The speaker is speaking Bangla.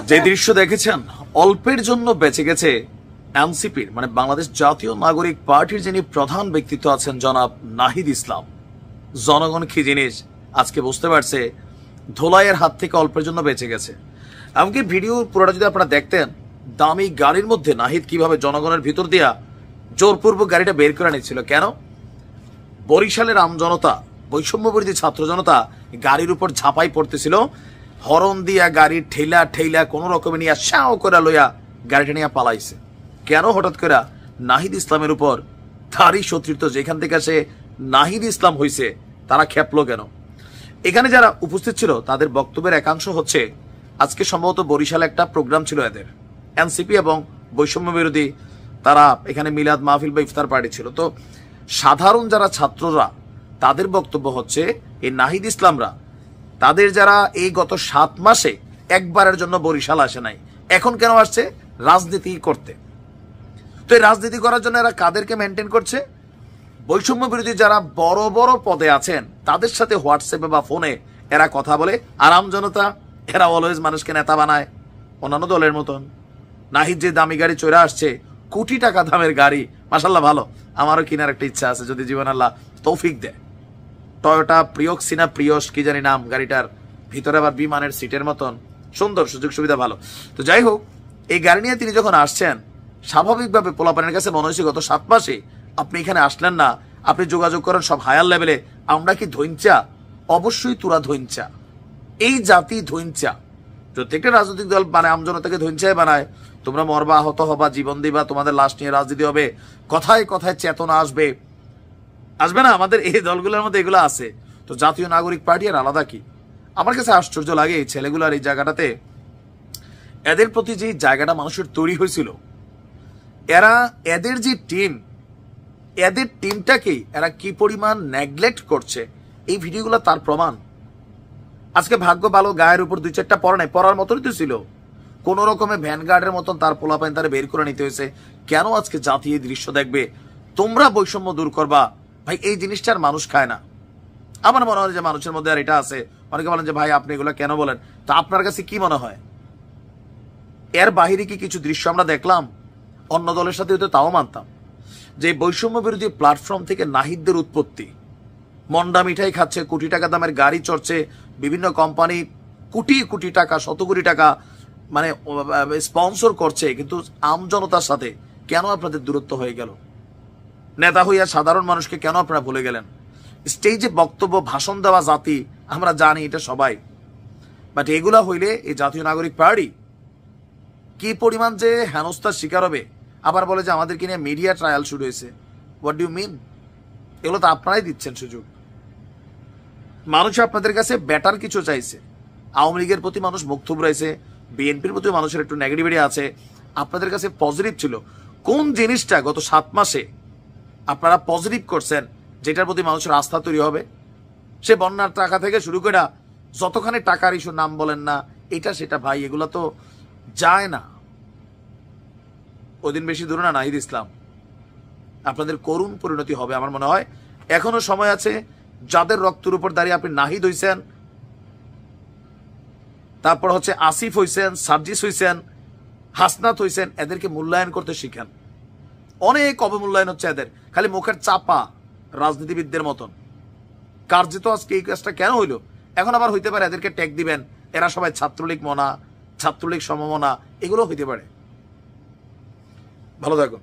যে দৃশ্য দেখেছেন অল্পের জন্য বেঁচে গেছে এনসিপির মানে বাংলাদেশ জাতীয় নাগরিক পার্টির যিনি প্রধান ব্যক্তিত্ব আছেন জনাব নাহিদ ইসলাম। জনগণ কি জিনিস আজকে বুঝতে পারছে, ধোলাইয়ের হাত থেকে অল্পের জন্য বেঁচে গেছে। এমনকি ভিডিও পুরোটা যদি আপনারা দেখতেন, দামি গাড়ির মধ্যে নাহিদ কিভাবে জনগণের ভিতর দিয়া জোরপূর্বক গাড়িটা বের করে নিচ্ছিল। কেন? বরিশালের আমজনতা, বৈষম্য বিরোধী ছাত্র জনতা গাড়ির উপর ঝাঁপাই পড়তেছিল, হরন দিয়া গাড়ি ঠেলা ঠেলা কোন রকমে নিয়ে শাও করে লইয়া গাড়িটা নিয়ে পালাইছে। কেন হঠাৎ করে নাহিদ ইসলামের উপর তারই শত্রুত্ব, যেখান থেকে সে নাহিদ ইসলাম হইছে তারা খেপলো কেন? এখানে যারা উপস্থিত ছিল তাদের বক্তব্যের একাংশ হচ্ছে, আজকে সম্ভবত বরিশালে একটা প্রোগ্রাম ছিল এদের এনসিপি এবং বৈষম্য বিরোধী, তারা এখানে মিলাদ মাহফিল বা ইফতার পার্টি ছিল। তো সাধারণ যারা ছাত্ররা তাদের বক্তব্য হচ্ছে এই নাহিদ ইসলামরা তাদের যারা এই গত 7 মাসে একবারের জন্য বরিশাল আসে নাই, এখন কেন আসছে? রাজনীতি করতে। তো এই রাজনীতি করার জন্য এরা কাদেরকে মেনটেন করছে? বৈষম্য বিরোধী যারা বড় বড় পদে আছেন তাদের সাথে হোয়াটসঅ্যাপে বা ফোনে এরা কথা বলে। আরাম জনতা এরা অলওয়েজ মানুষকে নেতা বানায় অন্যান্য দলের মতন। নাহিদ যে দামি গাড়ি চড়ে আসছে, কোটি টাকা দামের গাড়ি, মাশাল্লাহ ভালো, আমারও কেনার একটা ইচ্ছা আছে যদি জীবন আল্লাহ তৌফিক দেয়। টয়োটা প্রিয়ক্স না প্রিয়স কি জানি নাম গাড়িটার, ভিতরে আবার বিমানের সিটের মতন সুন্দর, সুযোগ সুবিধা ভালো। তো যাই হোক, এই গাড়ি নিয়ে তিনি যখন আসছেন, স্বাভাবিকভাবে পোলাপানের কাছে মনে হয়েছে গত 7 মাসে আপনি এখানে আসলেন না, আপনি যোগাযোগ করেন সব হায়ার লেভেলে, আমরা কি ধৈঞ্চা? অবশ্যই তোরা ধৈঞ্চা, এই জাতি ধৈঞ্চা। প্রত্যেকটা রাজনৈতিক দল মানে আমজনতাকে ধৈঞ্চাই বানায়, তোমরা মরবা, আহত হবা, জীবন দিবা, তোমাদের লাশ নিয়ে রাজনীতি হবে, কথায় কথায় চেতনা আসবে, আসবে না? আমাদের এই দলগুলোর মধ্যে এগুলো আছে। তো জাতীয় নাগরিক পার্টি আর আলাদা কি? আমার কাছে আশ্চর্য লাগে এই ছেলেগুলার এই জায়গাটাতে, এদের প্রতি যে জায়গাটা মানুষের তৈরি হয়েছিল, এরা এদের যে টিম, এদের টিমটাকে এরা কি পরিমাণ নেগলেক্ট করছে, এই ভিডিওগুলো তার প্রমাণ। আজকে ভাগ্য ভালো গায়ের উপর 2-4টা পরা নাই, পরার মতনই তো ছিল, কোন রকমে ভ্যানগার্ডের মতন তার পোলাপাইন তারা বের করে নিতে হয়েছে। কেন আজকে জাতি এই দৃশ্য দেখবে? তোমরা বৈষম্য দূর করবা ভাই, এই জিনিসটার মানুষ খায় না। আমার মনে হয় যে মানুষের মধ্যে আর এটা আছে। অনেকে বলেন যে ভাই আপনি এগুলো কেন বলেন, তা আপনার কাছে কি মনে হয়? এর বাহিরে কি কিছু দৃশ্য আমরা দেখলাম? অন্য দলের সাথে হয়তো তাও মানতাম যে বৈষম্য বিরোধী প্ল্যাটফর্ম থেকে নাহিদদের উৎপত্তি, মন্ডা মিঠাই খাচ্ছে, কোটি টাকা দামের গাড়ি চড়ছে, বিভিন্ন কোম্পানি কোটি কোটি টাকা, শত কোটি টাকা মানে স্পন্সর করছে, কিন্তু আমজনতার সাথে কেন আপনাদের দূরত্ব হয়ে গেল? নেতা হইয়া সাধারণ মানুষকে কেন আপনারা ভুলে গেলেন? স্টেজে বক্তব্য ভাষণ দেওয়া জাতি আমরা জানি, এটা সবাই, বাট এগুলা হইলে এই জাতীয় নাগরিক পার্টি কি পরিমাণ যে হেনস্থার শিকার হবে। আবার বলে যে আমাদেরকে নিয়ে মিডিয়া ট্রায়াল শুরু হয়েছে। What do you mean? এগুলো তো আপনারাই দিচ্ছেন সুযোগ। মানুষ আপনাদের কাছে বেটার কিছু চাইছে। আওয়ামী লীগের প্রতি মানুষ মুখ থুবড়াইছে, বিএনপির প্রতি মানুষের একটু নেগেটিভিটি আছে, আপনাদের কাছে পজিটিভ ছিল। কোন জিনিসটা গত 7 মাসে আপনারা পজিটিভ করছেন যেটার প্রতি মানুষের আস্থা তৈরি হবে? সে বন্যার টাকা থেকে শুরু করে যতখানি টাকার ইস্যু নাম বলেন না, এটা সেটা ভাই, এগুলো তো যায় না। ওদিন বেশি দূর না নাহিদ ইসলাম, আপনাদের করুণ পরিণতি হবে। আমার মনে হয় এখনো সময় আছে। যাদের রক্তের উপর দাঁড়িয়ে আপনি নাহিদ হইছেন, তারপর হচ্ছে আসিফ হইছেন, সার্জিস হইছেন, হাসনাত হইছেন, এদেরকে মূল্যায়ন করতে শিখেন। অনেক অবমূল্যায়ন হচ্ছে এদের, খালি মুখের চাপা রাজনীতিবিদদের মতন। কার্যত আজকে এই কাজটা কেন হইল? এখন আবার হইতে পারে এদেরকে ট্যাগ দিবেন, এরা সবাই ছাত্রলীগ মনা, ছাত্রলীগ সমমনা, এগুলো হইতে পারে। ভালো থাকুন।